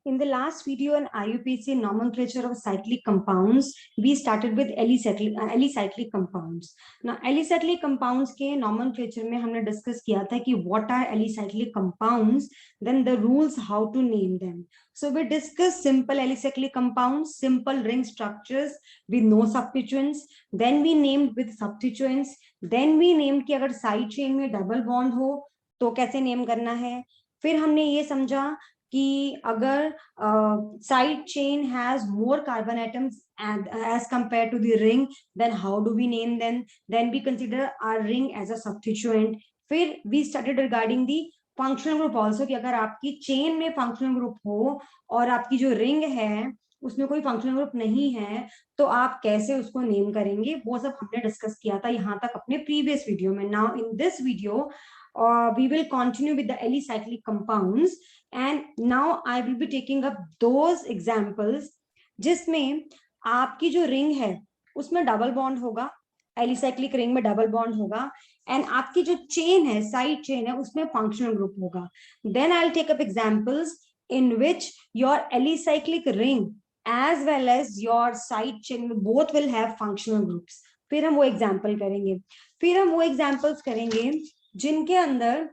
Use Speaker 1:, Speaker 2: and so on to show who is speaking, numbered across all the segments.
Speaker 1: In the last video on IUPAC nomenclature of cyclic compounds, we started with alicyclic compounds. Now, alicyclic compounds के nomenclature में हमने discuss किया था कि what are alicyclic compounds, then the rules how to name them. So we discussed simple alicyclic compounds, simple ring structures with no substituents. Then we named with substituents. Then we named कि अगर side chain में double bond हो तो कैसे name करना है. फिर हमने ये समझा कि अगर side chain has more carbon atoms and as compared to the ring, then how do we name them? Then we consider our ring as a substituent. फिर we studied regarding the functional group also कि अगर आपकी chain में functional group हो और आपकी जो ring है उसमें कोई फंक्शनल ग्रुप नहीं है तो आप कैसे उसको नेम करेंगे, वो सब हमने डिस्कस किया था यहाँ तक अपने प्रीवियस वीडियो में. Now in this video we will continue with the alicyclic compounds and now I will be taking up those examples जिसमें आपकी जो रिंग है उसमें डबल बॉन्ड होगा, एलिसाइक्लिक रिंग में डबल बॉन्ड होगा एंड आपकी जो चेन है साइड चेन है उसमें फंक्शनल ग्रुप होगा. Then I will take up examples in which your alicyclic ring as well as your side chain both will have functional groups. फिर हम वो एग्जांपल करेंगे. फिर हम वो एग्जांपल्स करेंगे जिनके अंदर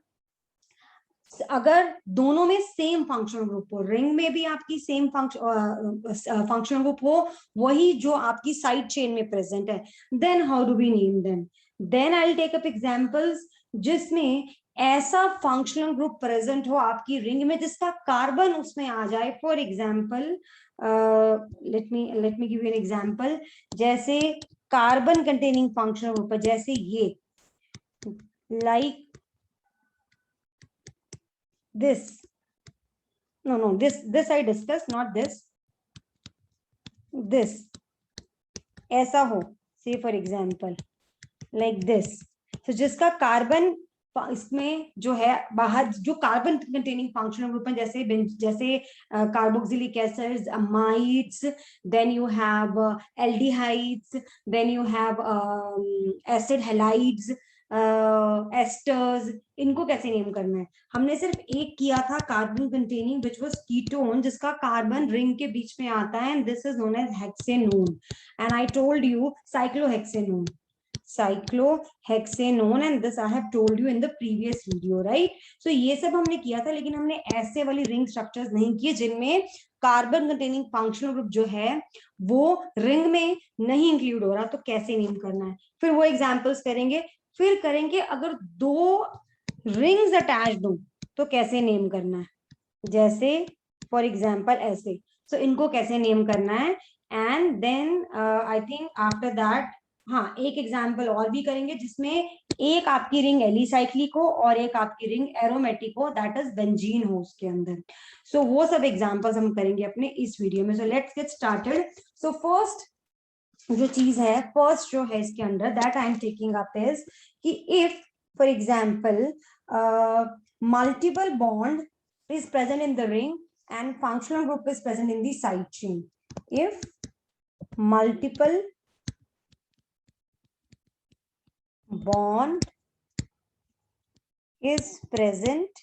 Speaker 1: अगर दोनों में सेम फंक्शनल ग्रुप हो, रिंग में भी आपकी सेम फंक्शनल ग्रुप हो वही जो आपकी साइड चेन में प्रेजेंट है, then how do we name them. Then I will take up examples जिसमें ऐसा फंक्शनल ग्रुप प्रेजेंट हो आपकी रिंग में जिसका कार्बन उसमें आ जाए. For example let me give you an example. जैसे कार्बन कंटेनिंग फंक्शनल ग्रुप है, जैसे ये like this. No, this I discussed, not this. This ऐसा हो, say for example like this. So जिसका कार्बन इसमें जो है बाहर जो कार्बन कंटेनिंग फंक्शनल ग्रुप है जैसे carboxylic acids, amides, then you have aldehydes, then you have acid halides, esters. इनको कैसे नेम करना है? हमने सिर्फ एक किया था carbon containing which was ketone जिसका कार्बन रिंग के बीच में आता है and this is known as hexanone and I told you cyclohexanone and this I have told you in the previous video, right? So ये सब हमने किया था लेकिन हमने ऐसे वाली रिंग स्ट्रक्चर्स नहीं किए जिनमें कार्बन कंटेनिंग फंक्शनल ग्रुप जो है वो रिंग में नहीं इंक्लूड हो रहा. तो कैसे नेम करना है फिर वो एग्जांपल्स करेंगे. फिर करेंगे अगर दो रिंग्स अटैच्ड हो तो कैसे नेम करना है, जैसे फॉर एग्जांपल ऐसे. सो इनको कैसे नेम करना है and then I think after that हाँ एक एग्जाम्पल और भी करेंगे जिसमें एक आपकी रिंग एलिसाइक्लिक हो और एक आपकी रिंग एरोमेटिक हो, दैट इज बेंजीन हो उसके अंदर. सो वो सब एग्जाम्पल्स हम करेंगे अपने इस वीडियो में. So let's get started. So first जो चीज है, फर्स्ट जो है इसके अंदर that I am taking up is कि if for example multiple bond is present in the ring and functional group is present in the side chain. If multiple bond is present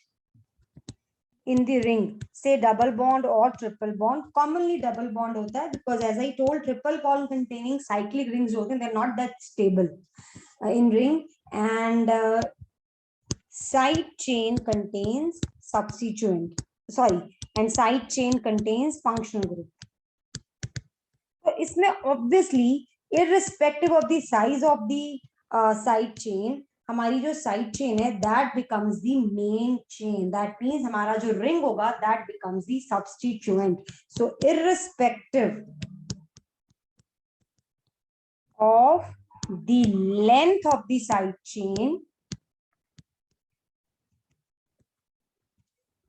Speaker 1: in the ring, say double bond or triple bond. Commonly double bond hota hai because as I told triple bond containing cyclic rings hote hain, they're not that stable in ring and side chain contains substituent, and side chain contains functional group. तो इसमें obviously irrespective of the size of the side chain, हमारी जो side chain है that becomes the main chain. That means हमारा जो ring होगा that becomes the substituent. So irrespective of the length of the side chain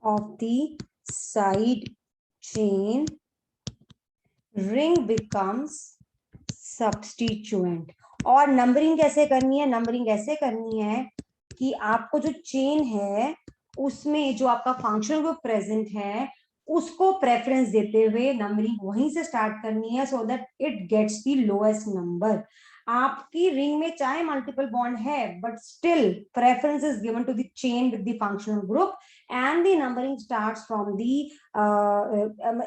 Speaker 1: of the side chain, ring becomes substituent. और numbering कैसे करनी है? Numbering ऐसे करनी है कि आपको जो चेन है उसमें जो आपका फंक्शनल ग्रुप प्रेजेंट है उसको प्रेफरेंस देते हुए नंबरिंग वहीं से स्टार्ट करनी है so that it gets the lowest number. आपकी रिंग में चाहे मल्टीपल बॉन्ड है, but still preference is given to the chain with the functional group, and the numbering starts from the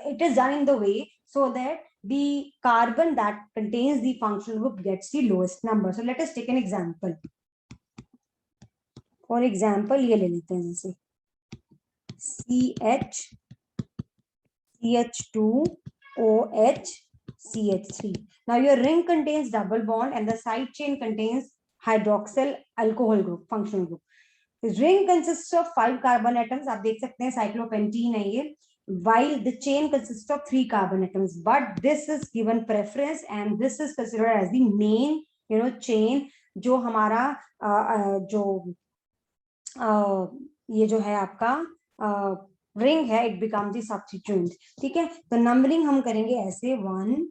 Speaker 1: it is done in the way so that the carbon that contains the functional group gets the lowest number. So let us take an example. For example, ये ले लेते हैं जैसे CH2OH CH3. Now your ring contains double bond and the side chain contains hydroxyl alcohol group, functional group. Ring consists of 5 carbon atoms. आप देख सकते हैं cyclopentene है ये. While the chain consists of 3 carbon atoms, but this is given preference and this is considered as the main, chain. जो हमारा जो ये जो है आपका रिंग है, इट बिकम द सब्स्टिट्यूएंट. ठीक है, तो नंबरिंग हम करेंगे ऐसे 1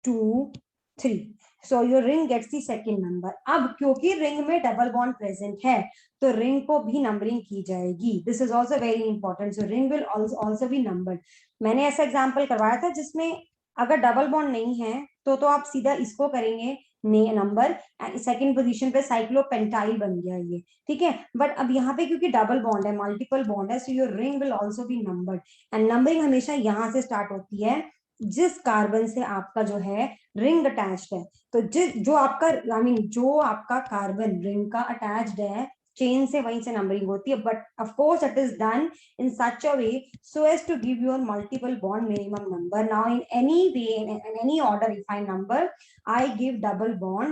Speaker 1: 2 3. So your ring gets the second number. अब क्योंकि रिंग में डबल बॉन्ड प्रेजेंट है तो रिंग को भी नंबरिंग की जाएगी. This is also very important. So ring will also be numbered. मैंने ऐसा एग्जांपल करवाया था जिसमें अगर डबल बॉन्ड नहीं है तो आप सीधा इसको करेंगे नंबर. सेकंड पोजीशन पे साइक्लोपेंटाइल बन गया ये. ठीक है, बट अब यहाँ पे क्योंकि डबल बॉन्ड है, मल्टीपल बॉन्ड है, सो your ring will also be numbered. And numbering हमेशा यहाँ से स्टार्ट होती है जिस कार्बन से आपका जो है रिंग अटैच्ड है. तो जो आपका जो आपका कार्बन रिंग का अटैच्ड है चेन से, वहीं से नंबरिंग होती है. But of course it is done in such a way so as to give your multiple bond minimum number. Now in any way, in any order, if I number, I give double bond,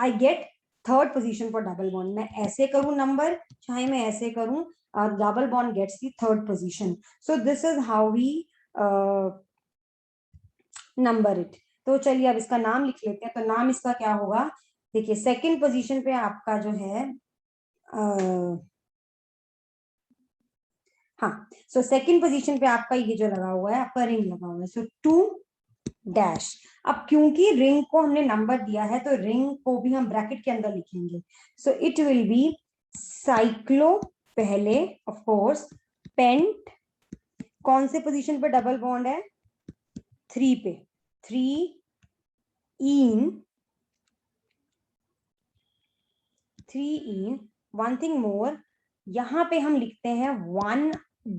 Speaker 1: I get third position for double bond. मैं ऐसे करूं number, चाहे मैं ऐसे करूं, double bond gets the third position. So this is how we number it. तो चलिए अब इसका नाम लिख लेते हैं. तो नाम इसका क्या होगा, देखिए सेकंड पोजीशन पे आपका जो है हाँ, सो सेकंड पोजीशन पे आपका ये जो लगा हुआ है, आपका रिंग लगा हुआ है. सो 2 डैश. अब क्योंकि रिंग को हमने नंबर दिया है तो रिंग को भी हम ब्रैकेट के अंदर लिखेंगे. So it will be cyclo पहले, ऑफ कोर्स, पेंट. कौन से पोजीशन पे डबल बॉन्ड है, 3 पे, 3 इन. वन थिंग मोर, यहाँ पे हम लिखते हैं 1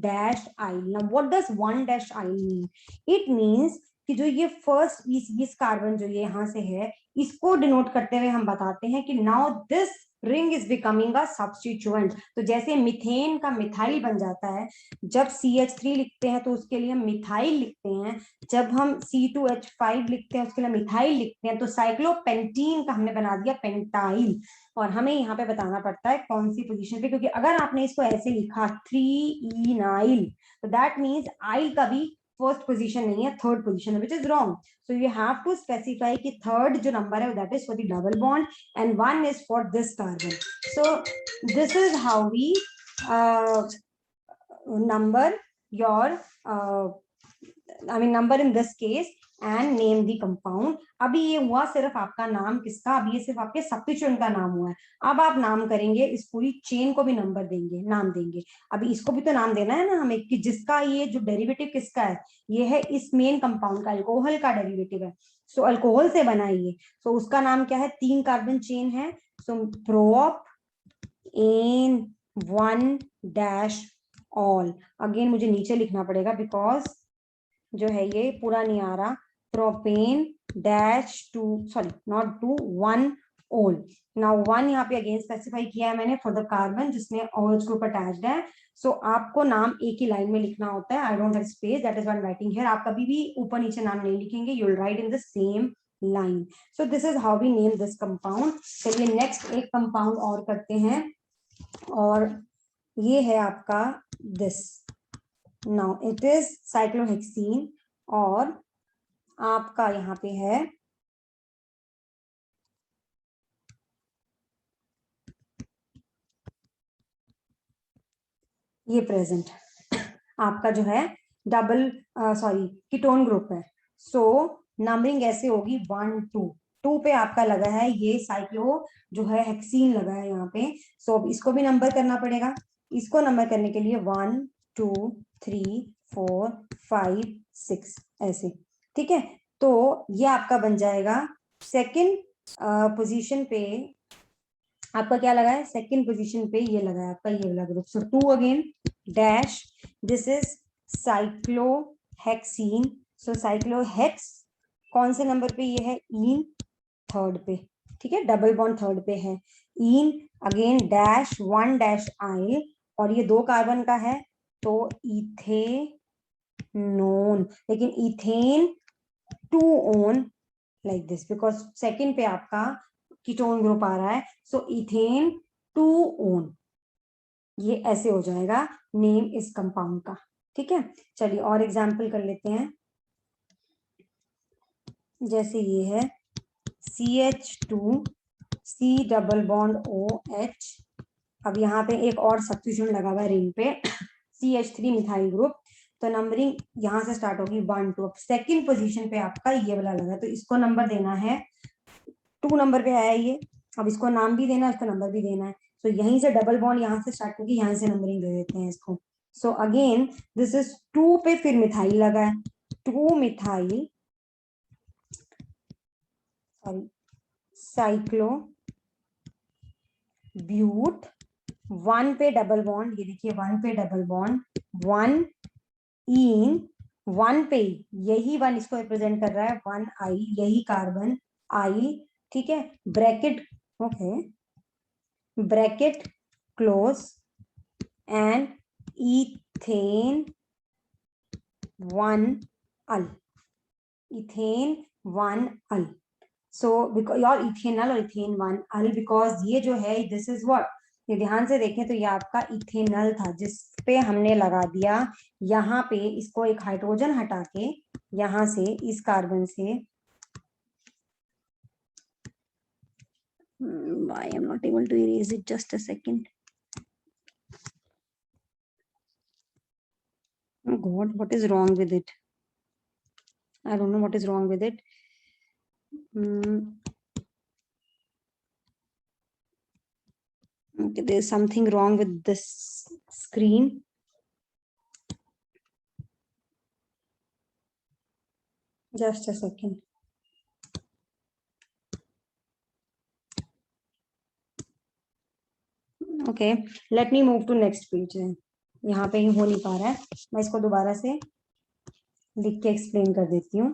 Speaker 1: dash I. Now what does 1 dash I mean? It means कि जो ये फर्स्ट 20 कार्बन जो ये यहाँ से है, इसको डिनोट करते हुए हम बताते हैं कि now this ring is becoming a substituent. तो जैसे मिथेन का मिथाइल बन जाता है, जब CH3 लिखते हैं तो उसके लिए हम मिथाइल लिखते हैं, जब हम C2H5 लिखते हैं उसके लिए मिथाइल लिखते हैं. तो साइक्लोपेंटीन का हमने बना दिया पेंटाइल. और हमें यहाँ पे बताना पड़ता है कौन सी पोजीशन पे, क्योंकि अगर आपने इसको ऐसे लिखा 3 तो दैट मीन्स आइल का भी फर्स्ट पोजीशन नहीं है, थर्ड पोजीशन है, which is wrong. So you have to specify कि थर्ड जो नंबर है that is for the double bond and 1 is for this carbon. So this is how we number your number in this case and name the compound. अभी ये हुआ सिर्फ आपका नाम किसका, अभी ये सिर्फ आपके सब्स्टिट्यूएंट का नाम हुआ है. अब आप नाम करेंगे, इस पूरी चेन को भी नंबर देंगे, नाम देंगे. अभी इसको भी तो नाम देना है ना हमें, कि जिसका ये जो डेरिवेटिव किसका है, ये है इस मेन कंपाउंड का, अल्कोहल का डेरिवेटिव है. सो अल्कोहल से बना है ये, सो उसका नाम क्या है, 3 कार्बन चेन है. So prop an 1 dash ol. Again मुझे नीचे लिखना पड़ेगा बिकॉज जो है ये पूरा नहीं आ रहा. प्रोपेन डैश 2, सॉरी नॉट 2, 1 ओल. नाउ 1 यहाँ पे अगेन स्पेसिफाई किया है मैंने फॉर द कार्बन जिसमें OH ग्रुप अटैच्ड है. सो आपको नाम एक ही लाइन में लिखना होता है. I don't have space, that is why I am writing here. आप कभी भी ऊपर नीचे नाम नहीं लिखेंगे, you will write in the same line. So this is how we name this compound. चलिए नेक्स्ट एक कंपाउंड और करते हैं, और ये है आपका this. Now it is cyclohexene, और आपका यहाँ पे है ये प्रेजेंट आपका जो है डबल कीटोन ग्रुप है. सो नंबरिंग ऐसे होगी 1 2. 2 पे आपका लगा है ये साइक्लो जो है हेक्सीन लगा है यहाँ पे. सो इसको भी नंबर करना पड़ेगा. इसको नंबर करने के लिए 1 2 3 4 5 6 ऐसे. ठीक है, तो ये आपका बन जाएगा सेकंड पोजीशन पे आपका क्या लगा है, सेकंड पोजीशन पे ये लगा है आपका ये वाला group. So 2 again dash, this is cyclohexene. सो साइक्लोहेक्स कौन से नंबर पे ये है, इन थर्ड पे. ठीक है, डबल बॉन्ड थर्ड पे है. इन अगेन डैश 1 डैश आइल, और ये 2 कार्बन का है तो इथेनोन. लेकिन ethane 2 own like this, because second पे आपका कीटोन ग्रुप आ रहा है. सो इथेन 2 ओन, ये ऐसे हो जाएगा नेम इस कंपाउंड का. ठीक है, चलिए और एग्जांपल कर लेते हैं. जैसे ये है CH2 C double bond OH. अब यहाँ पे एक और सब्स्टिट्यूशन लगा हुआ है रिंग पे, CH3 मिथाइल ग्रुप. तो नंबरिंग यहाँ से स्टार्ट होगी 1 2. सेकंड पोजीशन पे आपका ये वाला लगा, तो इसको नंबर देना है 2 नंबर पे आया ये. अब इसको नाम भी देना है, इसको नंबर भी देना है. तो यहीं से डबल बॉन्ड यहाँ से स्टार्ट होगी, यहाँ से नंबरिंग दे देते हैं इसको. सो अगेन दिस इज 2 पे फिर मिथाइल लगा है, 2 मिथाइल सॉरी साइक्लो ब्यूट. 1 पे डबल बॉन्ड, ये देखिए 1 पे डबल बॉन्ड, 1 इन 1 पे यही 1 इसको रिप्रेजेंट कर रहा है, 1 आई यही कार्बन आई. ठीक है, bracket okay, bracket close and ethane 1 al, ethane 1 al. So because और इथेनल और इथेन 1 अल, बिकॉज ये जो है दिस इज व्हाट, ये ध्यान से देखें तो ये आपका इथेनल था जिस पे हमने लगा दिया यहाँ पे इसको एक हाइड्रोजन हटा के यहाँ से इस कार्बन से. Why I'm not able to erase it, just a second. Oh God, what is wrong with it? I don't know what is wrong with it. Okay, there's something wrong with this screen. Just a second. Okay, let me move to next page. यहाँ पे ही हो नहीं पा रहा है, मैं इसको दोबारा से लिख के एक्सप्लेन कर देती हूँ.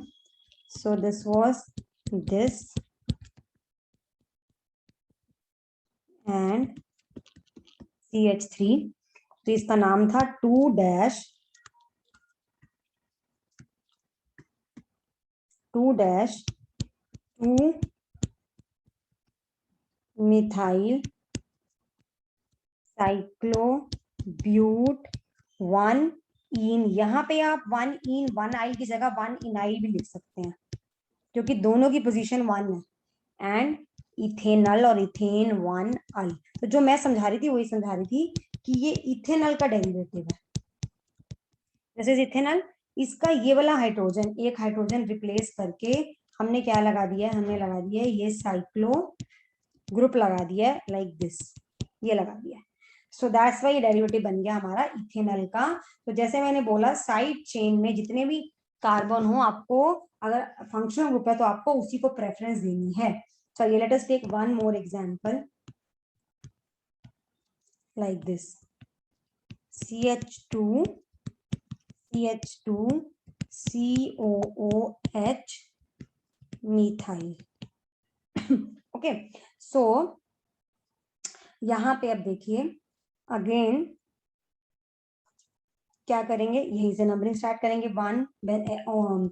Speaker 1: So this was this and CH3. तो इसका नाम था 2 डैश 2 मिथाइल साइक्लोब्यूट 1 इन. यहाँ पे आप 1 इन 1 आइल की जगह 1 इनाइल भी लिख सकते हैं क्योंकि दोनों की पोजीशन 1 है. एंड इथेनल और इथेन 1 अल. तो जो मैं समझा रही थी वही समझा रही थी कि ये इथेनल का डेरिवेटिव है. This is ethanal. इसका ये वाला हाइड्रोजन, एक हाइड्रोजन रिप्लेस करके हमने क्या लगा दिया है, हमने लगा दिया है ये साइक्लो ग्रुप लगा दिया है लाइक दिस, ये लगा दिया है. सो दैट्स वाई डेरिवेटिव बन गया हमारा इथेनल का. तो जैसे मैंने बोला साइड चेन में जितने भी कार्बन हो, आपको अगर फंक्शनल ग्रुप है तो आपको उसी को प्रेफरेंस देनी है. चलिए let us take one more example like this. CH2 COOH methyl. Okay, so यहाँ पे अब देखिए अगेन क्या करेंगे, यहीं से नंबरिंग स्टार्ट करेंगे. 1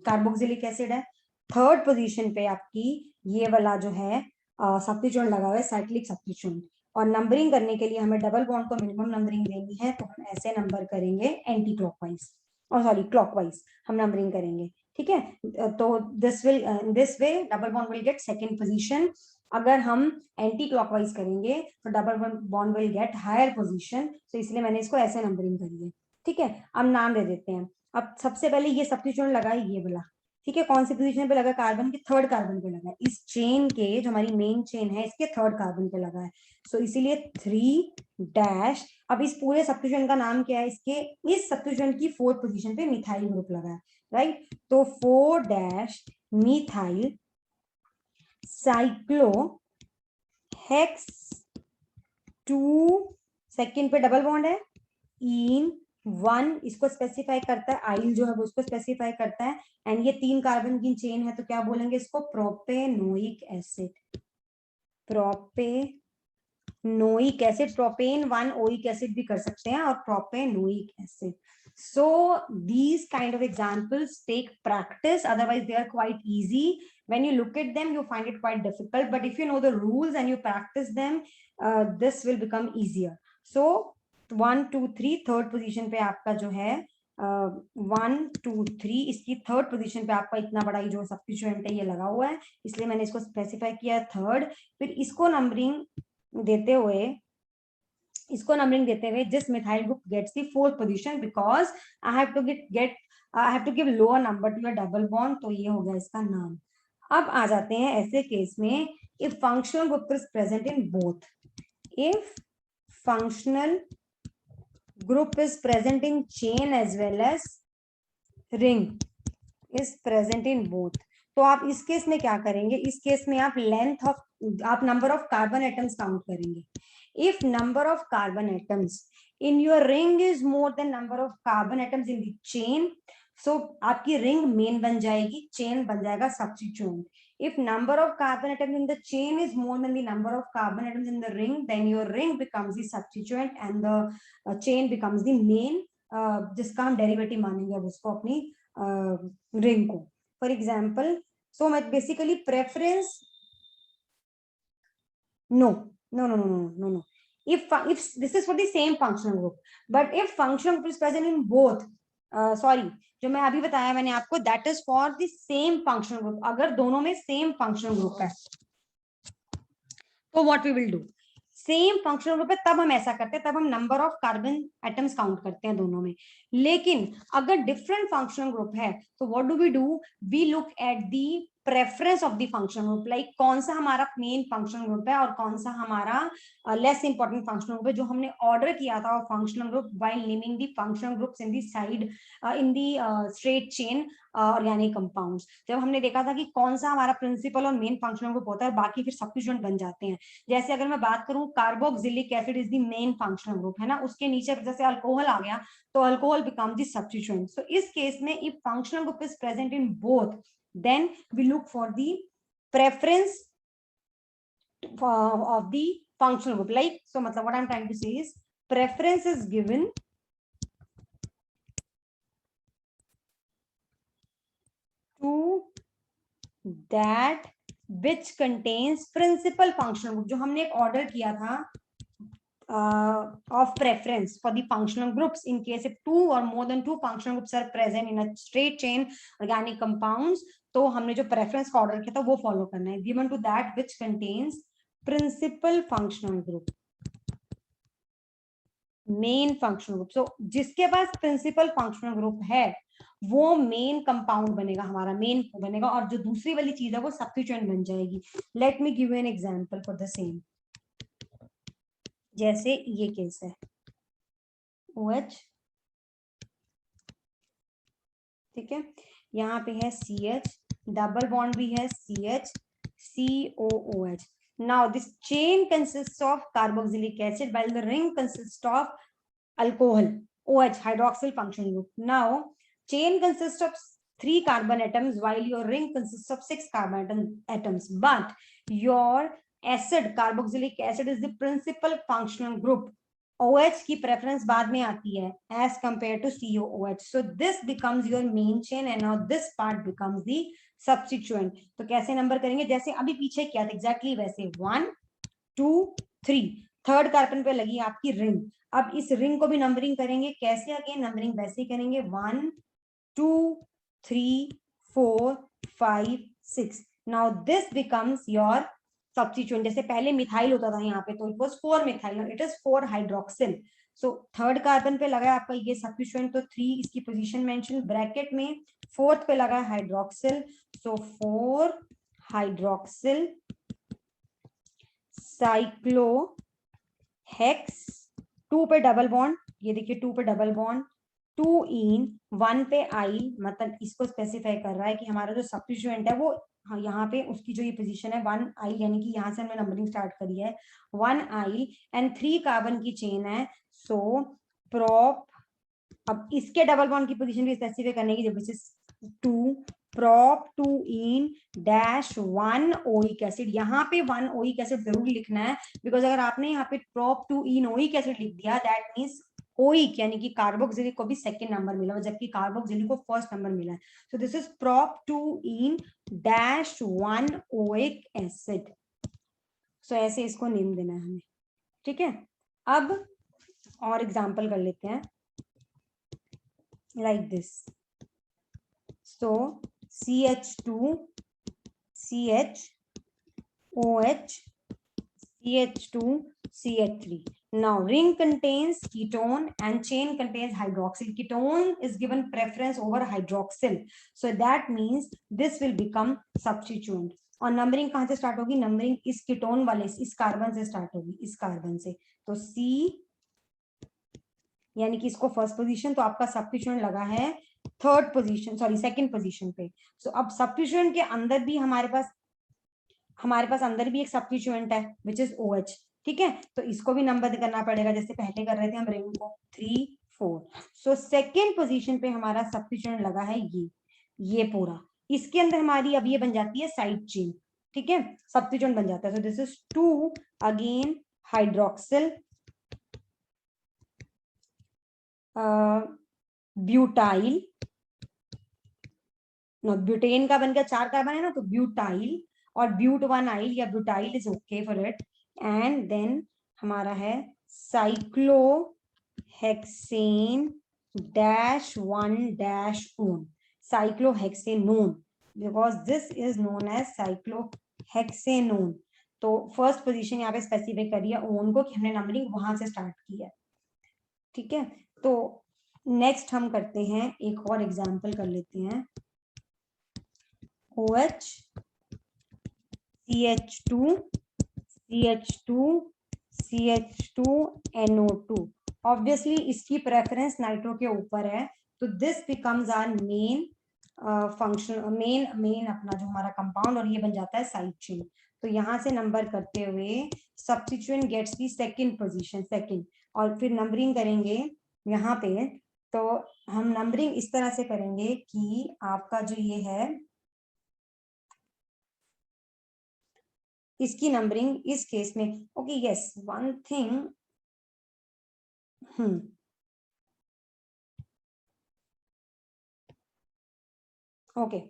Speaker 1: कार्बोक्सिलिक एसिड है, थर्ड पोजीशन पे आपकी ये वाला जो है सब्स्टिट्यूएंट लगा हुआ है, साइक्लिक सब्स्टिट्यूएंट. और नंबरिंग करने के लिए हमें डबल बॉन्ड को मिनिमम नंबरिंग देनी है, तो हम ऐसे नंबर करेंगे एंटी क्लॉकवाइज, और सॉरी क्लॉकवाइज हम नंबरिंग करेंगे. ठीक है, तो this way double bond will get second position. अगर हम एंटी क्लॉकवाइज करेंगे तो double bond will get higher position. तो इसलिए मैंने इसको ऐसे नंबरिंग करी है. ठीक है, अब नाम दे देते हैं. अब सबसे पहले ये सब्स्टिट्यूएंट लगा है ये वाला. ठीक है, कौन सी पोजीशन पे लगा, कार्बन के थर्ड कार्बन पे लगा है. इस चेन के जो हमारी मेन चेन है इसके थर्ड कार्बन पे लगा है. सो इसीलिए 3 डैश. अब इस पूरे सब्स्टिट्यूएंट का नाम क्या है, इसके इस सब्स्टिट्यूएंट की फोर्थ पोजीशन पे मिथाइल ग्रुप लगा है, राइट. तो 4 dash methyl cyclo hex 2, second पे डबल बॉन्ड है, इन 1 इसको स्पेसिफाई करता है, आइल जो है वो उसको स्पेसिफाई करता है, एंड ये 3 कार्बन की चेन है तो क्या बोलेंगे इसको, propanoic acid. Propanoic acid, propane 1 oic acid भी कर सकते हैं, और propanoic acid. So these kind of examples take practice, otherwise they are quite easy. When you look at them you find it quite difficult, but if you know the rules and you practice them, this will become easier. So 1 2 3 third position पे आपका जो है 1 2 3, इसकी third position पे आपका इतना बड़ा जो सब्स्टिट्यूएंट है ये लगा हुआ है, इसलिए मैंने इसको स्पेसिफाई किया थर्ड. फिर इसको नंबरिंग देते हुए this methyl group gets the fourth position because I have to give lower number to a double bond, तो ये हो गया इसका नाम. अब आ जाते हैं ऐसे केस में, if functional group is present in both, if functional group is present in chain as well as ring is present in both, तो आप इस केस में क्या करेंगे, इस केस में आप आप number of carbon atoms count करेंगे. If number of carbon atoms in your ring is more than number of carbon atoms in the chain, so आपकी ring main बन जाएगी, chain बन जाएगा substituent. If number of carbon atoms in the chain is more than the number of carbon atoms in the ring, then your ring becomes the substituent and the chain becomes the main, जिसका हम derivative मानेंगे अब उसको अपनी ring को. For example, so basically preference, no. If this is for the same functional group, but if functional group is present in both, sorry, जो मैं अभी बताया मैंने आपको, that is for the same functional group. अगर दोनों में same functional group है, तो what we will do, same functional group है तब हम ऐसा करते हैं, तब हम number of carbon atoms count करते हैं दोनों में. लेकिन अगर डिफरेंट फंक्शनल ग्रुप है तो what do, we look at the preference of the functional group, like कौन सा हमारा मेन फंक्शनल ग्रुप है और कौन सा हमारा लेस इंपॉर्टेंट फंक्शनल ग्रुप है, जो हमने ऑर्डर किया था वो functional group while naming the functional groups in the side in the straight chain organic compounds. जब हमने देखा था कि कौन सा हमारा प्रिंसिपल और मेन फंक्शनल ग्रुप होता है, बाकी फिर सब्स्टिट्यूएंट बन जाते हैं. जैसे अगर मैं बात करूं carboxylic acid is the main functional group है ना, उसके नीचे जैसे अल्कोहल आ गया तो alcohol become the substituent. So इस केस में if functional group is present in both, then we look for the preference of the functional group. Like, so मतलब what I'm trying to say is preference is given to that which contains principal functional group, जो हमने एक order किया था of preference for the functional groups in case if 2 or more than 2 functional groups are present in a straight chain organic compounds, तो हमने जो preference का order किया था वो फॉलो करना है. Given to that which contains principal functional group, main functional group. So जिसके पास प्रिंसिपल फंक्शनल ग्रुप है वो मेन कंपाउंड बनेगा, हमारा मेन बनेगा, और जो दूसरी वाली चीज है वो सब्स्टिट्यूएंट बन जाएगी. Let me give you an example for the same. जैसे ये केस है OH, ठीक है, यहाँ पे है CH, डबल बॉन्ड भी है CH COOH. Now this chain consists of carboxylic acid while the ring consists of alcohol OH, hydroxyl functional group. Now chain consists of 3 carbon atoms while your ring consists of 6 carbon atoms, but your acid, carboxylic acid, is the principal functional group. OH की preference बाद में आती है as compared to COOH. So this becomes your main chain and now this part becomes the substituent. तो कैसे number करेंगे, जैसे अभी पीछे किया था एग्जैक्टली वैसे 1 2 3, थर्ड कार्बन पे लगी आपकी रिंग. अब इस रिंग को भी नंबरिंग करेंगे, कैसे, अगेन नंबरिंग वैसे ही करेंगे 1 2 3 4 5 6. Now this becomes your substituent. जैसे पहले मिथाइल होता था यहाँ पे तो it was 4 methyl, it is 4 hydroxyl. So third carbon पे लगा आपका ये सब्स्टिट्यूएंट, तो 3 इसकी पोजीशन मेंशन ब्रैकेट में, फोर्थ पे लगा हाइड्रोक्सिल, सो 4 हाइड्रोक्सिल साइक्लो हेक्स, 2 पे डबल बॉन्ड, ये देखिए 2 पे डबल बॉन्ड, 2 इन 1 पे आई, मतलब इसको स्पेसिफाई कर रहा है कि हमारा जो सब्स्टिट्यूएंट है वो हाँ यहाँ पे उसकी जो ये पोजीशन है 1 आइल, यानी कि यहाँ से हमने नंबरिंग स्टार्ट करी है 1 आइल एंड 3 कार्बन की चेन है। सो प्रोप, अब इसके डबल बॉन्ड की पोजीशन भी स्पेसिफाई करने की, this is 2 prop 2 in dash 1 oic acid. यहाँ पे 1 ओइक एसिड जरूर लिखना है, बिकॉज अगर आपने यहाँ पे prop 2 in ओइक एसिड लिख दिया, दैट मीन्स ओइक यानी कि कार्बोक्सिलिक को भी सेकंड नंबर मिला, जबकि कार्बोक्सिलिक को फर्स्ट नंबर मिला है। So this is prop 2 in dash 1 oic acid. So ऐसे इसको नेम देना है हमें, ठीक है। अब और एग्जांपल कर लेते हैं, like this. So CH2 CH OH CH2 CH3. Now ring contains ketone and chain contains hydroxyl. Ketone is given preference over hydroxyl, so that means this will become substituent. और नंबरिंग कहाँ से start होगी? Numbering इस ketone वाले इस carbon से start होगी, इस कार्बन से। तो C यानी कि इसको फर्स्ट पोजीशन, तो आपका सब्स्टिट्यूएंट लगा है third position, sorry second position पे। सो अब सब्स्टिट्यूएंट के अंदर भी हमारे पास अंदर भी एक सब्स्टिट्यूएंट है विच इज OH, ठीक है। तो इसको भी नंबर करना पड़ेगा, जैसे पहले कर रहे थे हम रिंग को 3 4। सो सेकंड पोजीशन पे हमारा सब्स्टिट्यूएंट लगा है ये पूरा। इसके अंदर हमारी अब ये बन जाती है साइड चेन, ठीक है, सब्स्टिट्यूएंट बन जाता है। So this is 2 again hydroxyl butyl, butane का बन गया 4 कार्बन है ना, तो ब्यूटाइल और ब्यूट 1 आइल या butyl is okay for it. And then हमारा है cyclohexane dash 1 dash one, cyclohexanone, because this is known as cyclohexanone. तो फर्स्ट पोजीशन यहाँ पे स्पेसिफाई करी है ओन को, कि हमने नंबरिंग वहां से स्टार्ट की है, ठीक है। तो नेक्स्ट हम करते हैं, एक और एग्जांपल कर लेते हैं, OH CH2 CH2 CH2 NO2। Obviously इसकी प्रेफरेंस नाइट्रो के ऊपर है, तो this becomes our main function, main अपना जो हमारा कंपाउंड, और ये बन जाता है साइड चेन। तो यहां से नंबर करते हुए substituent gets the second position, second, और फिर नंबरिंग करेंगे यहाँ पे। तो हम नंबरिंग इस तरह से करेंगे कि आपका जो ये है, इसकी नंबरिंग इस केस में, okay yes one thing, okay,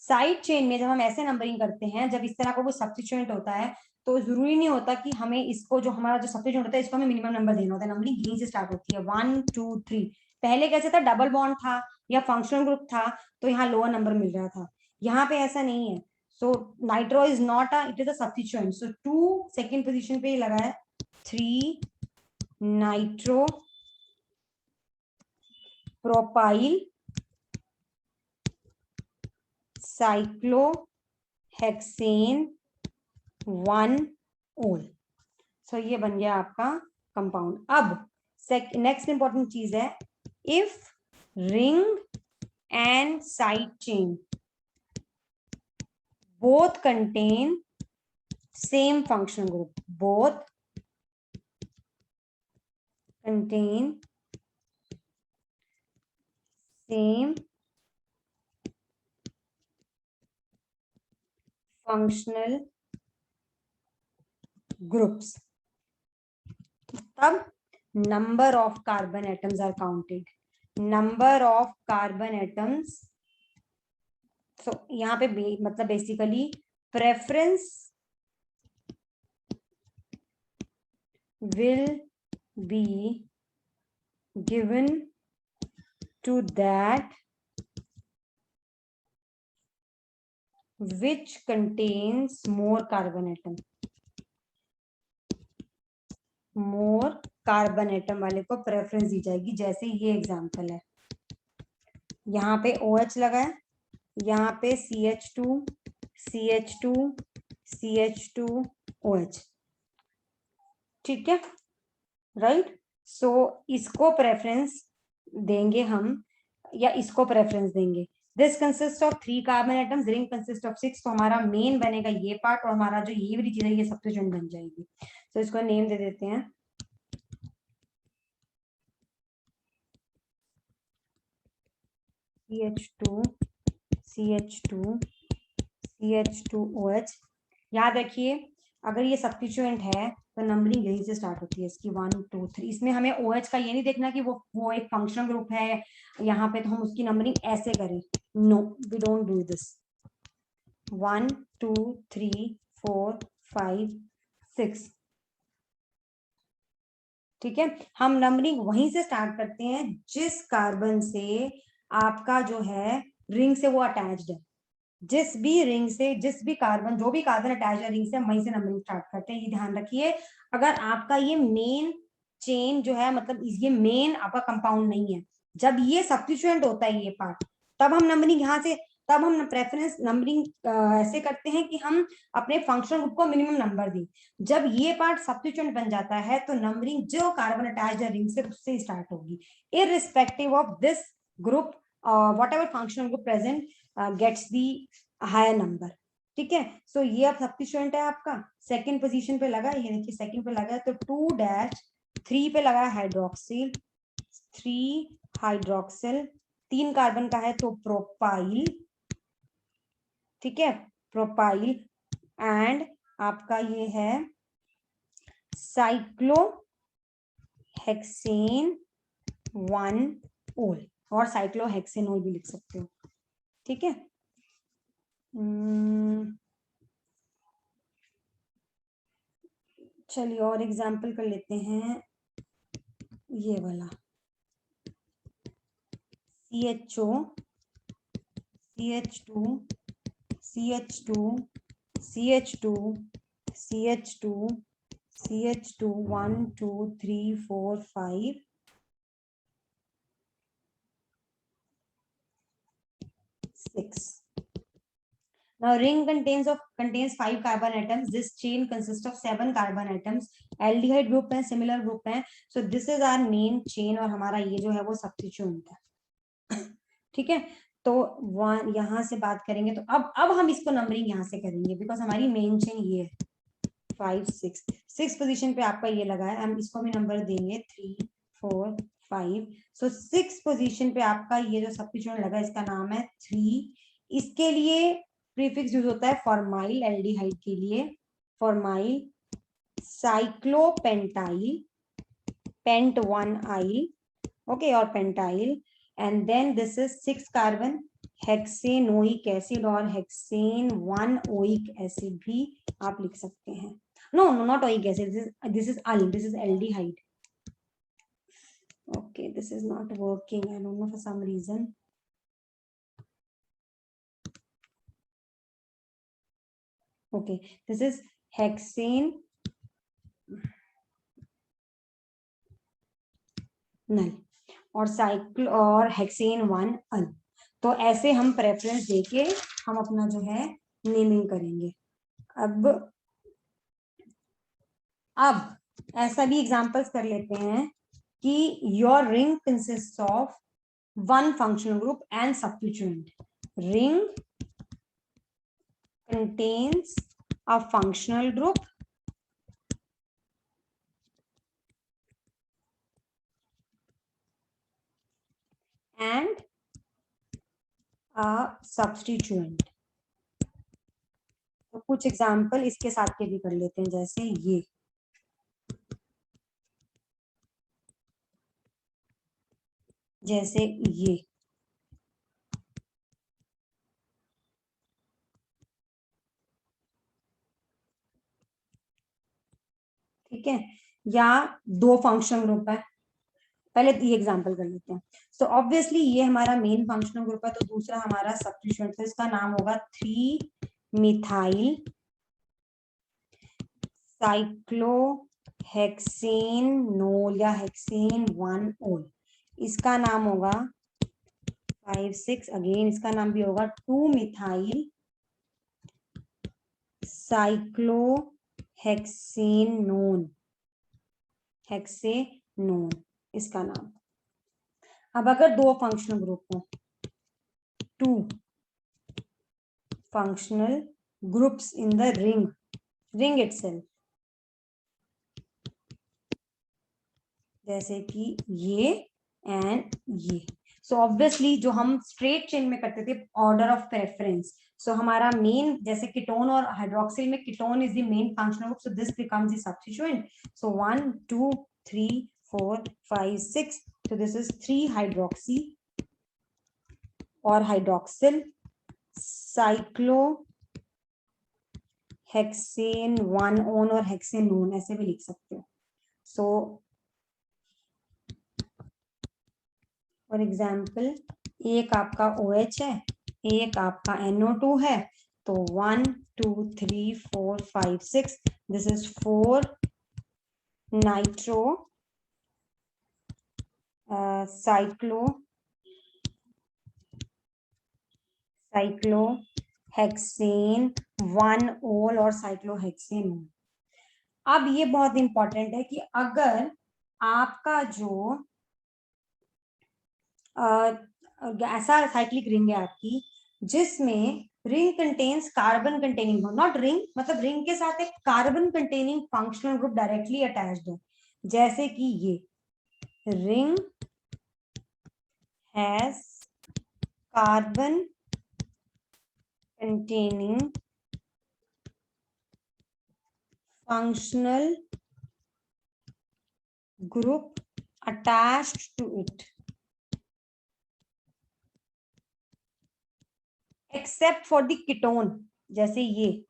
Speaker 1: side chain में जब हम ऐसे नंबरिंग करते हैं, जब इस तरह का कोई सब्स्टिट्यूएंट होता है, तो जरूरी नहीं होता कि हमें इसको, जो हमारा जो सब्स्टिट्यूएंट होता है, इसको हमें मिनिमम नंबर देना होता है। नंबरिंग यहीं से स्टार्ट होती है 1 2 3। पहले कैसे था, डबल बॉन्ड था या फंक्शनल ग्रुप था, तो यहाँ लोअर नंबर मिल रहा था। यहाँ पे ऐसा नहीं है। So nitro is not it is a substituent. So 2 second position पे लगा है, 3 नाइट्रो प्रोपाइल साइक्लोहेक्सेन 1 ओल। सो ये बन गया आपका कंपाउंड। अब नेक्स्ट इंपॉर्टेंट चीज है, if ring and side chain both contain same functional group, both contain same functional groups, तब number of carbon atoms are counted, number of carbon atoms। so यहाँ पे मतलब basically preference will be given to that which contains more carbon atom, more carbon atom वाले को preference दी जाएगी। जैसे ये example है, यहाँ पे OH लगा है, यहाँ पे CH2 CH2 CH2 OH, ठीक है, राइट। सो इसको प्रेफरेंस देंगे हम, या इसको प्रेफरेंस देंगे। This consist of 3 carbon atoms, ring consist of 6। तो हमारा मेन बनेगा ये पार्ट, और हमारा जो ये वाली चीज है ये सब्स्टिट्यूएंट बन जाएगी। तो इसको नेम दे देते हैं CH2 CH2 CH2OH। याद रखिए अगर ये सब्स्टिट्यूएंट है तो नंबरिंग यहीं से स्टार्ट होती है इसकी 1 2 3। इसमें हमें OH का ये नहीं देखना कि वो एक फंक्शनल ग्रुप है यहाँ पे तो हम उसकी नंबरिंग ऐसे करें। No, we don't do this. 1 2 3 4 5 6, ठीक है। हम नंबरिंग वहीं से स्टार्ट करते हैं जिस कार्बन से आपका जो है रिंग से वो अटैच्ड है। जिस भी रिंग से, जिस भी कार्बन, जो भी कार्बन अटैच है रिंग से, हम वहीं से नंबरिंग स्टार्ट करते हैं। ये ध्यान रखिए। अगर आपका ये मेन चेन जो है, मतलब ये मेन आपका कंपाउंड नहीं है, जब ये सब्स्टिट्यूएंट होता है ये पार्ट, तब हम नंबरिंग यहाँ से, तब हम प्रेफरेंस नंबरिंग ऐसे करते हैं कि हम अपने फंक्शनल ग्रुप को मिनिमम नंबर दें। जब ये पार्ट सब्स्टिट्यूएंट बन जाता है तो नंबरिंग जो कार्बन अटैच्ड है रिंग से उससे स्टार्ट होगी, irrespective of this group, whatever functional group present gets the higher number. ठीक है। सो ये अब सब्स्टिट्यूएंट है आपका, सेकंड पोजीशन पे लगा, ये देखिए सेकंड पे लगा है, तो 2-3 पे लगा है हाइड्रोक्सिल, 3 हाइड्रोक्सिल, 3 कार्बन का है तो प्रोपाइल, ठीक है, प्रोपाइल। एंड आपका ये है साइक्लोहेक्सेन 1-ओल, और साइक्लोहेक्सेनोल भी लिख सकते हो, ठीक है। चलिए और एग्जाम्पल कर लेते हैं, ये वाला CHO CH2 CH2 CH2 CH2 CH2 1 2 3 4 5 6. Now ring contains 5 carbon atoms. This chain consists of 7 carbon atoms. Aldehyde group है, similar group है. So this is our main chain, और हमारा ये जो है वो सब्स्टिट्यूएंट है, ठीक है। तो यहाँ से बात करेंगे तो अब हम इसको नंबरिंग यहाँ से करेंगे, बिकॉज हमारी मेन चेन ये है 5 6 पोजीशन पे आपका ये लगा है, हम इसको भी नंबर देंगे 3 4 5। सो 6 पोजीशन पे आपका ये जो सब्स्टिट्यूएंट लगा इसका नाम है 3। इसके लिए प्रीफिक्स यूज होता है फॉर्माइल, एल्डिहाइड के लिए formyl, cyclopentyl, pent 1 yl, okay, और pentyl. And then this is 6 carbon hexanoic acid, और हेक्सेन 1 ओइक एसिड भी आप लिख सकते हैं। No, not oic acid. This is al. This is aldehyde. Okay, this is not working. I don't know for some reason. Okay, this is hexane null और cycle और hexane 1 अल। तो ऐसे हम प्रेफरेंस देके हम अपना जो है नेमिंग करेंगे। अब ऐसा भी एग्जांपल्स कर लेते हैं कि your ring consist of 1 functional group and substituent. Ring contains a functional group and a substituent. तो कुछ एग्जाम्पल इसके साथ के भी कर लेते हैं, जैसे ये, जैसे ये, ठीक है, या 2 फंक्शनल ग्रुप है। पहले ये एग्जांपल कर लेते हैं। सो ऑब्वियसली ये हमारा मेन फंक्शनल ग्रुप है, तो दूसरा हमारा सब्स्टिट्यूएंट, तो इसका नाम होगा 3 मिथाइल साइक्लोहेक्सेनोल या हेक्सेन 1-ओल। इसका नाम होगा 5 6, अगेन इसका नाम भी होगा 2 मिथाइल साइक्लोहेक्सेनोन, हेक्सेनोन इसका नाम। अब अगर 2 फंक्शनल ग्रुप हो, 2 functional groups in the ring itself, जैसे कि ये एंड ये। सो ऑब्वियसली जो हम स्ट्रेट चेन में करते थे ऑर्डर ऑफ प्रेफरेंस, सो हमारा मेन जैसे कीटोन और हाइड्रोक्सिल में ketone is the main functional group, so this becomes the substituent. So 1 2 3 4 5 6, so this is 3 hydroxy और हाइड्रोक्सिल, साइक्लोहेक्सेन 1 ओन और हेक्सेनोन ऐसे भी लिख सकते हो। सो फॉर एग्जाम्पल एक आपका OH है, एक आपका NO2 है, तो 1 2 3 4 5 6, दिस इज 4 नाइट्रो साइक्लोहेक्सेन 1 ओल और साइक्लोहेक्सेन। अब ये बहुत इंपॉर्टेंट है कि अगर आपका जो ऐसा साइक्लिक रिंग है आपकी जिसमें ring contains carbon containing, not ring मतलब रिंग के साथ एक carbon containing functional group directly attached है, जैसे कि ये ring has carbon containing functional group attached to it except for the ketone, जैसे ये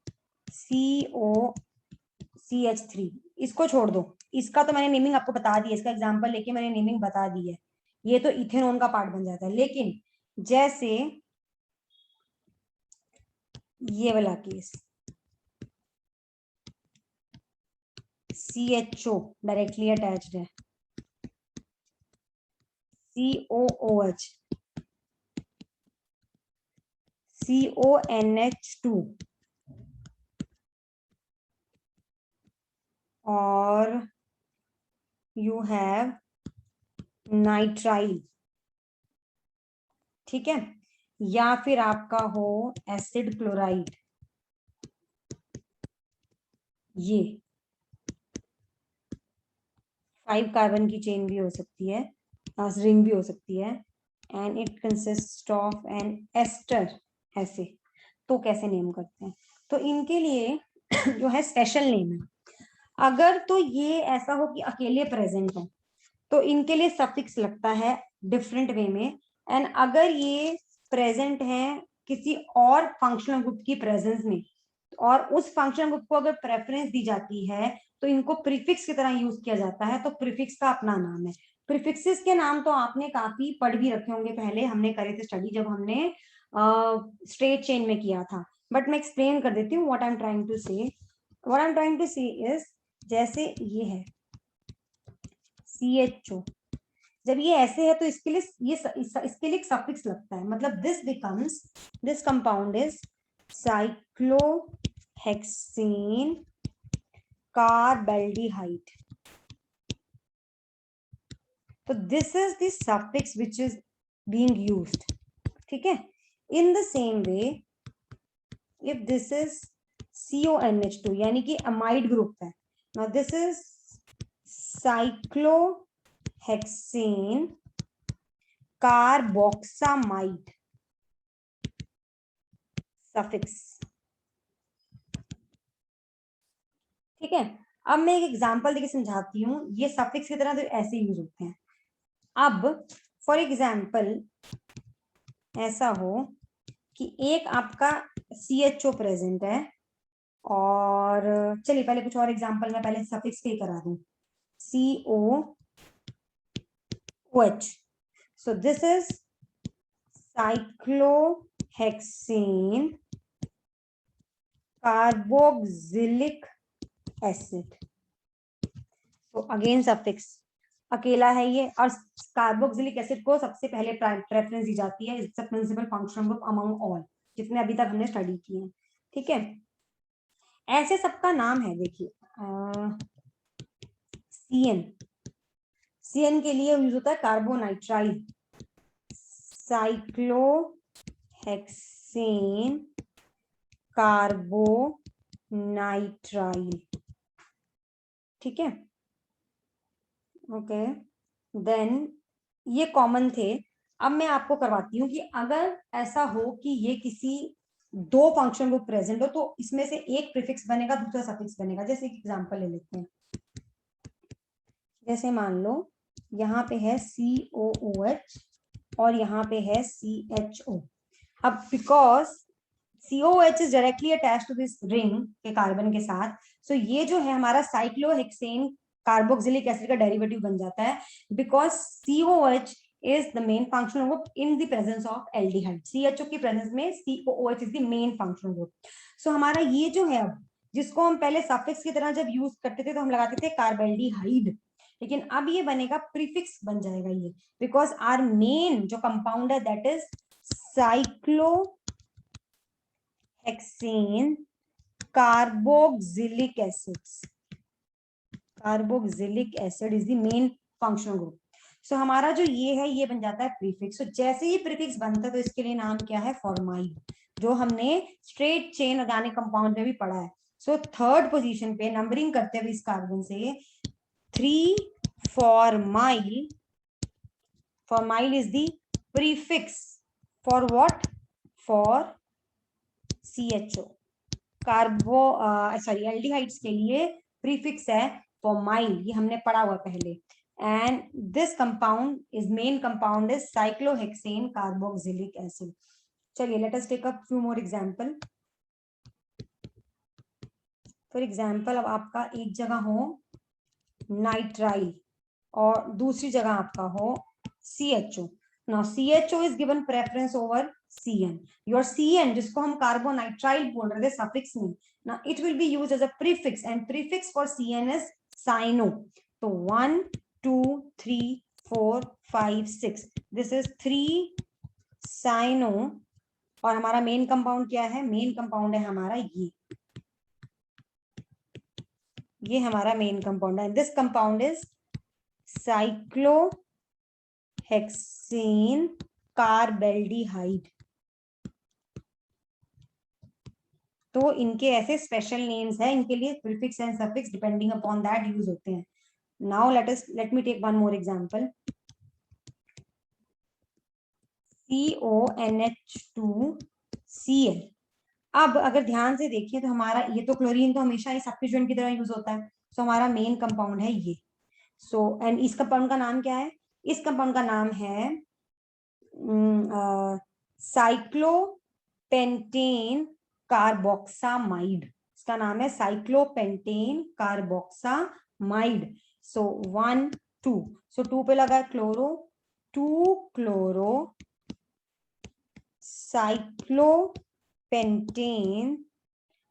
Speaker 1: COCH3, इसको छोड़ दो, इसका तो मैंने नेमिंग आपको बता दी है, इसका एग्जांपल लेके मैंने नेमिंग बता दी है, ये तो इथेनॉन का पार्ट बन जाता है। लेकिन जैसे ये वाला केस CHO डायरेक्टली अटैच्ड है, COOH, CONH2 और यू हैव नाइट्राइल, ठीक है, या फिर आपका हो एसिड क्लोराइड, ये 5 कार्बन की चेन भी हो सकती है, रिंग भी हो सकती है, and it consist of an ester, ऐसे। तो कैसे नेम करते हैं, तो इनके लिए जो है स्पेशल नेम है। अगर तो ये ऐसा हो कि अकेले प्रेजेंट है तो इनके लिए सफिक्स लगता है डिफरेंट वे में, एंड अगर ये प्रेजेंट है किसी और फंक्शनल ग्रुप की प्रेजेंस में और उस फंक्शनल ग्रुप को अगर प्रेफरेंस दी जाती है तो इनको प्रीफिक्स की तरह यूज किया जाता है, तो प्रीफिक्स का अपना नाम है। प्रीफिक्सेस के नाम तो आपने काफी पढ़ भी रखे होंगे, पहले हमने करे थे स्टडी जब हमने स्ट्रेट चेन में किया था, बट मैं एक्सप्लेन कर देती हूँ what I am trying to say. What I am trying to say is, जैसे ये है CHO, जब ये ऐसे है तो इसके लिए इसके लिए एक सफिक्स लगता है, मतलब this compound is cyclohexane carbaldehyde, तो this is the suffix which is being used, ठीक है। In the same way if this is CONH2 यानी कि अमाइड ग्रुप है, now this is cyclohexane carboxamide suffix, ठीक है। अब मैं एक एग्जांपल देके समझाती हूँ, ये सफिक्स की तरह तो ऐसे यूज होते हैं। अब फॉर एग्जांपल ऐसा हो कि एक आपका CHO प्रेजेंट है, और चलिए पहले कुछ और एग्जांपल मैं पहले सफिक्स के ही करा दूं, COOH, so this is cyclohexane carboxylic acid, तो अगेन सफिक्स अकेला है ये, और कार्बोक्सिलिक एसिड को सबसे पहले प्रेफरेंस दी जाती है, it's a principal functional group among all, जितने अभी तक हमने स्टडी किए हैं, ठीक है। ऐसे सबका नाम है, देखिए CN के लिए यूज होता है कार्बोनाइट्राइल, साइक्लोहेक्सेन हेक्सेन कार्बोनाइट्राइल, ठीक है, ओके। देन ये कॉमन थे। अब मैं आपको करवाती हूँ कि अगर ऐसा हो कि ये किसी दो फंक्शन ग्रुप प्रेजेंट हो तो इसमें से एक प्रीफिक्स बनेगा, दूसरा सफिक्स बनेगा। जैसे एक एग्जांपल ले लेते हैं। जैसे मान लो यहाँ पे है COOH और यहाँ पे है CHO। अब because COH is directly attach to this ring के कार्बन के साथ, सो ये जो है हमारा साइक्लोहेक्सेन कार्बोक्सिलिक एसिड का डेरिवेटिव बन जाता है, because COH is the main functional group in the presence of aldehyde. CHO की प्रेजेंस में COOH is the main functional group. So हमारा ये जो है, अब जिसको हम पहले सफिक्स की तरह जब यूज करते थे तो हम लगाते थे कार्बेल्डिहाइड, लेकिन अब ये बनेगा प्रीफिक्स बन जाएगा ये, बिकॉज आर मेन जो कंपाउंड है that is cyclohexane carboxylic acids. Carboxylic acid is the main functional group. So हमारा जो ये है ये बन जाता है प्रीफिक्स। so, जैसे ही प्रीफिक्स बनता है तो इसके लिए नाम क्या है, फॉर्माइल, जो हमने स्ट्रेट चेन ऑर्गेनिक कंपाउंड में भी पढ़ा है। सो थर्ड पोजीशन पे नंबरिंग करते हुए इस कार्बन से 3 formyl. Formyl is the prefix for what, for CHO। कार्बो sorry aldehydes के लिए प्रीफिक्स है फॉर्माइल, ये हमने पढ़ा हुआ पहले। and this compound is main compound is cyclohexane carboxylic acid. चलिए let us take a few more example. For example, अब आपका एक जगह हो नाइट्राइल और दूसरी जगह आपका हो CHO. Now CHO is given preference over CN. Your CN जिसको हम कार्बोनाइट्राइल बोल रहे थे सफिक्स में, now it will be used as a prefix and prefix for CN is cyno. तो 1 2 3 4 5 6, this is 3 cyno। और हमारा मेन कंपाउंड क्या है, मेन कंपाउंड है हमारा ये हमारा मेन कंपाउंड है। This compound is cyclohexane carbaldehyde. तो इनके ऐसे स्पेशल नेम्स हैं, इनके लिए prefix and suffix depending upon that use होते हैं। Now let me take one more example. CONH2Cl। अब अगर ध्यान से देखिए तो हमारा ये तो क्लोरीन तो हमेशा इस सब्स्टिट्यूएंट की तरह यूज होता है, सो हमारा मेन कंपाउंड है ये। सो एंड इस कंपाउंड का नाम क्या है, इस कंपाउंड का नाम है साइक्लोपेंटेन कार्बोक्सामाइड। इसका नाम है साइक्लोपेंटेन कार्बोक्सामाइड। सो 1 2, सो 2 पे लगा क्लोरो, 2 क्लोरो साइक्लोपेंटेन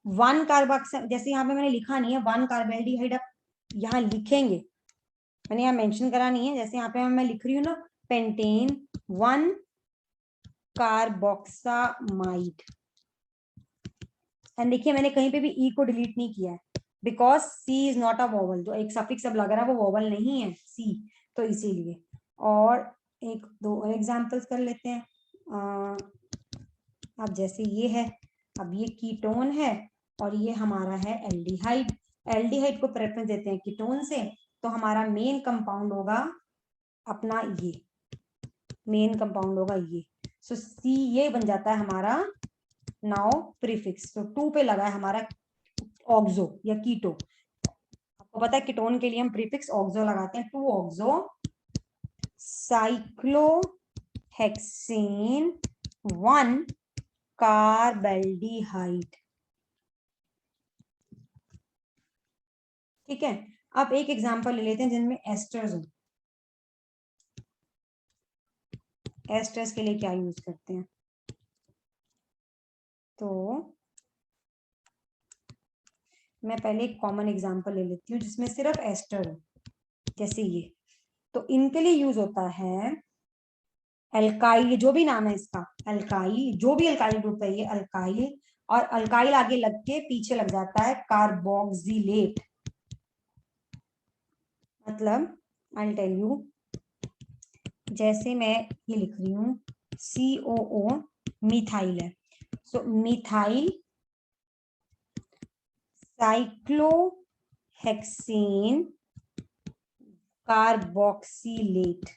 Speaker 1: 1 कार्बोक्सा, जैसे यहाँ पे मैंने लिखा नहीं है 1 कार्बेल्डिहाइड, आप यहाँ लिखेंगे, मैंने यहाँ मेंशन करा नहीं है, जैसे यहाँ पे मैं लिख रही हूँ ना पेंटेन 1 कार्बोक्सामाइड। एंड देखिए मैंने कहीं पे भी ई को डिलीट नहीं किया है, because C is not a vowel, जो एक सफिक्स अब लग रहा है वो वोवल नहीं है सी, तो इसीलिए। और एक दो और एग्जांपल्स कर लेते हैं। अब जैसे ये है, अब ये कीटोन है और ये हमारा है एल्डिहाइड। एल्डिहाइड को प्रेफरेंस देते हैं कीटोन से, तो हमारा मेन कंपाउंड होगा अपना ये, मेन कंपाउंड होगा ये। सो सी ये बन जाता है हमारा नाउ प्रीफिक्स। तो 2 पे लगा है हमारा ऑक्सो या कीटो। आपको पता है कीटोन के लिए हम प्रीफिक्स ऑक्सो लगाते हैं, 2 ऑक्सो साइक्लोहेक्सेन 1 कार्बेल्डिहाइड। ठीक है, अब एक एग्जांपल ले लेते हैं जिनमें एस्टर्स हो। एस्टर्स के लिए क्या यूज करते हैं, तो मैं पहले एक कॉमन एग्जांपल ले लेती हूँ जिसमें सिर्फ एस्टर हो, जैसे ये। तो इनके लिए यूज होता है अल्काइल, जो भी नाम है इसका, अल्काइल, जो भी अल्काइल ग्रुप है ये अल्काइल, और अल्काइल आगे लग के पीछे लग जाता है कार्बोक्सिलेट। मतलब आई टेल यू, जैसे मैं ये लिख रही हूँ COO मिथाइल है। So methyl cyclohexane carboxylate.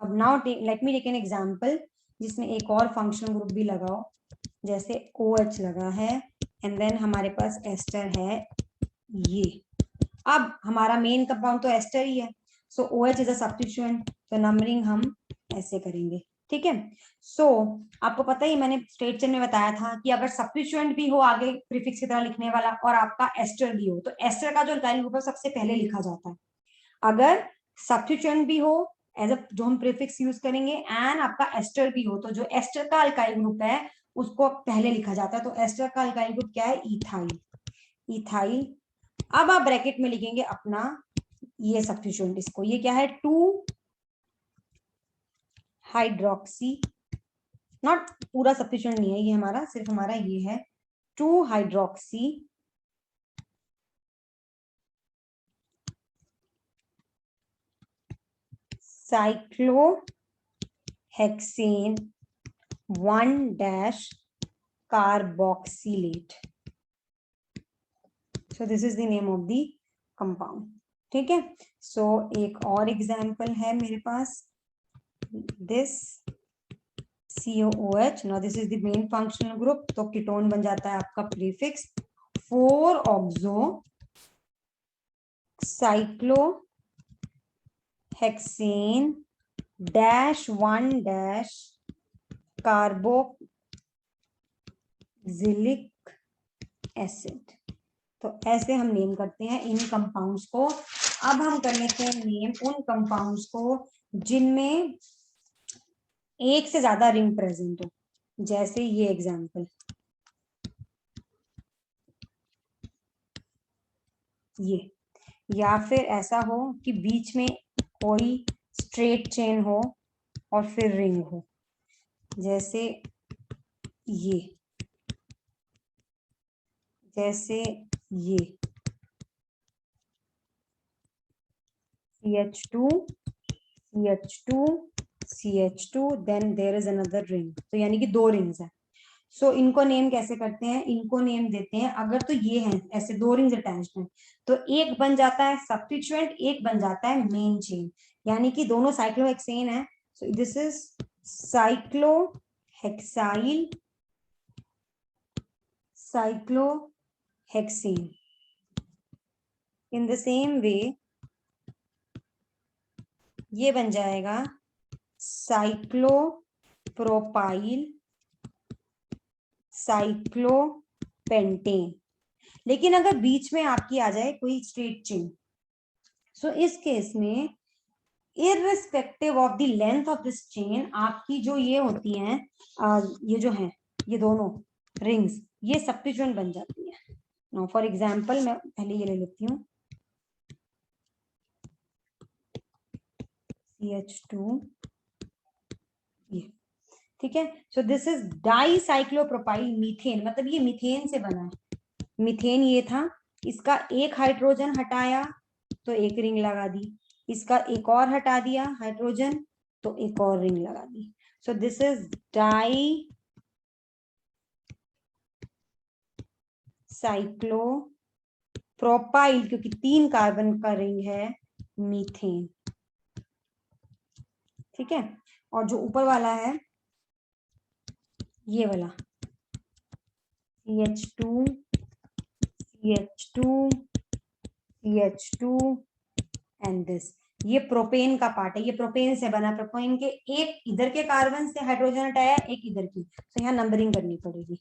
Speaker 1: अब now let me take an example जिसमें एक और फंक्शनल ग्रुप भी लगाओ, जैसे OH लगा है एंड देन हमारे पास एस्टर है ये। अब हमारा मेन कंपाउंड तो एस्टर ही है, सो OH इज अ सब्स्टिट्यूएंट, तो नंबरिंग हम ऐसे करेंगे, ठीक है। सो आपको पता ही, मैंने स्ट्रेट चेन में बताया था कि अगर सब्स्टिट्यूएंट भी हो आगे प्रीफिक्स की तरह लिखने वाला और आपका एस्टर भी हो, तो एस्टर का जो अल्काइल ग्रुप है सबसे पहले लिखा जाता है। अगर सब्स्टिट्यूएंट भी हो एज अ जो हम प्रीफिक्स यूज करेंगे एंड आपका एस्टर भी हो, तो जो एस्टर का अल्काइल ग्रुप है उसको पहले लिखा जाता है। तो एस्टर का अल्काइल ग्रुप क्या है? इथाइल। इथाइल। अब आप ब्रैकेट में लिखेंगे अपना ये सब्स्टिट्यूएंट, इसको, ये क्या है? 2 हाइड्रोक्सी, नॉट पूरा सब्स्टिट्यूएंट नहीं है ये हमारा, सिर्फ हमारा ये है 2 hydroxy cyclohexane 1- carboxylate. So this is the name of the compound, ठीक है। सो एक और एग्जांपल है मेरे पास, this COOH। Now this is the main functional group, तो कीटोन बन जाता है आपका prefix four oxo cyclohexane -1- carboxylic acid. तो ऐसे हम नेम करते हैं इन कंपाउंड्स को। अब हम कर लेते हैं नेम उन कंपाउंड्स को जिनमें एक से ज्यादा रिंग प्रेजेंट हो, जैसे ये एग्जांपल, ये, या फिर ऐसा हो कि बीच में कोई स्ट्रेट चेन हो और फिर रिंग हो, जैसे ये, जैसे ये CH2 CH2 CH2 then there is another ring, तो यानी कि 2 रिंग्स है। सो इनको नेम कैसे करते हैं? इनको नेम देते हैं, अगर तो ये है ऐसे 2 रिंग्स अटैच्ड हैं, तो एक बन जाता है सब्स्टिट्यूएंट, एक बन जाता है मेन चेन, यानी कि दोनों साइक्लोहेक्सेन है। So this is cyclohexyl cyclohexane. In the same वे ये बन जाएगा साइक्लोप्रोपाइल साइक्लोपेंटेन। लेकिन अगर बीच में आपकी आ जाए कोई स्ट्रेट चेन, सो इस केस में irrespective of the length of this chain, आपकी जो ये होती हैं ये जो है ये दोनों रिंग्स, ये सब्स्टिट्यूएंट बन जाती है। नाउ फॉर एग्जांपल मैं पहले ये ले लेती हूँ, CH2 ये, ठीक है। सो दिस इज डाइसाइक्लोप्रोपाइल मीथेन, मतलब ये मीथेन से बना है। मीथेन ये था, इसका एक हाइड्रोजन हटाया तो एक रिंग लगा दी, इसका एक और हटा दिया हाइड्रोजन तो एक और रिंग लगा दी। So this is di cyclopropyl, क्योंकि 3 कार्बन का रिंग है मीथेन, ठीक है। और जो ऊपर वाला है ये वाला CH2 CH2 CH2 and this, ये प्रोपेन का पार्ट है, ये प्रोपेन से बना। प्रोपेन के एक इधर के कार्बन से हाइड्रोजन हटाया, एक इधर की, तो यहाँ नंबरिंग करनी पड़ेगी,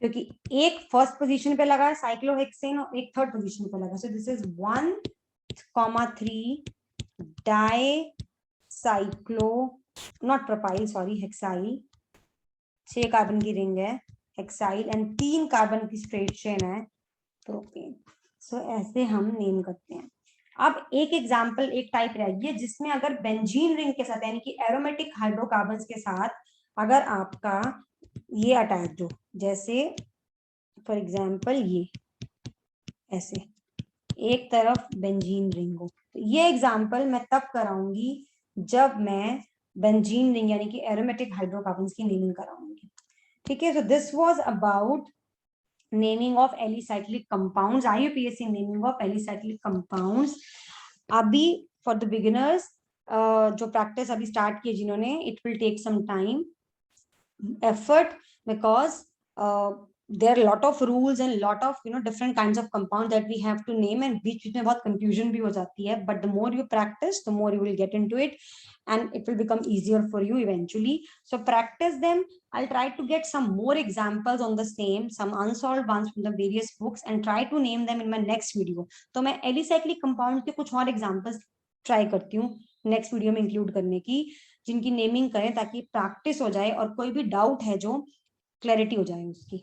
Speaker 1: क्योंकि एक फर्स्ट पोजीशन पे लगा है साइक्लोहेक्सेन और एक थर्ड पोजीशन पे लगा। So this is 1,3 di cyclo, not propyl sorry, hexyl, 6 carbon की रिंग है हेक्साइल एंड 3 कार्बन की स्ट्रेट चेन है प्रोपेन। सो ऐसे हम नेम करते हैं। अब एक एग्जांपल, एक टाइप रहेगी है जिसमें अगर बेंजीन रिंग के साथ यानी कि एरोमेटिक हाइड्रोकार्बन्स के साथ अगर आपका ये अटैच हो, जैसे फॉर एग्जांपल ये ऐसे एक तरफ बेंजीन रिंग हो, तो ये एग्जांपल मैं तब कराऊंगी जब मैं बेंजीन रिंग यानी कि एरोमेटिक हाइड्रोकार्बन्स की नेमिंग कराऊंगी। ठीक है, so this was about naming of alicyclic compounds, IUPAC naming of alicyclic compounds. अभी फॉर द बिगिनर्स जो प्रैक्टिस अभी स्टार्ट की जिन्होंने, it will take some time effort because there are lot of rules and lot of different kinds of compounds that we have to name, and बीच में बहुत confusion भी हो जाती है, but the more you practice the more you will get into it and it will become easier for you eventually. So practice them. I'll try to get some more examples on the same, some unsolved ones from the various books, and try to name them in my next video. तो मैं alicyclic compound के कुछ और examples try करती हूँ next video में include करने की, जिनकी नेमिंग करें ताकि प्रैक्टिस हो जाए और कोई भी डाउट है जो क्लैरिटी हो जाए उसकी।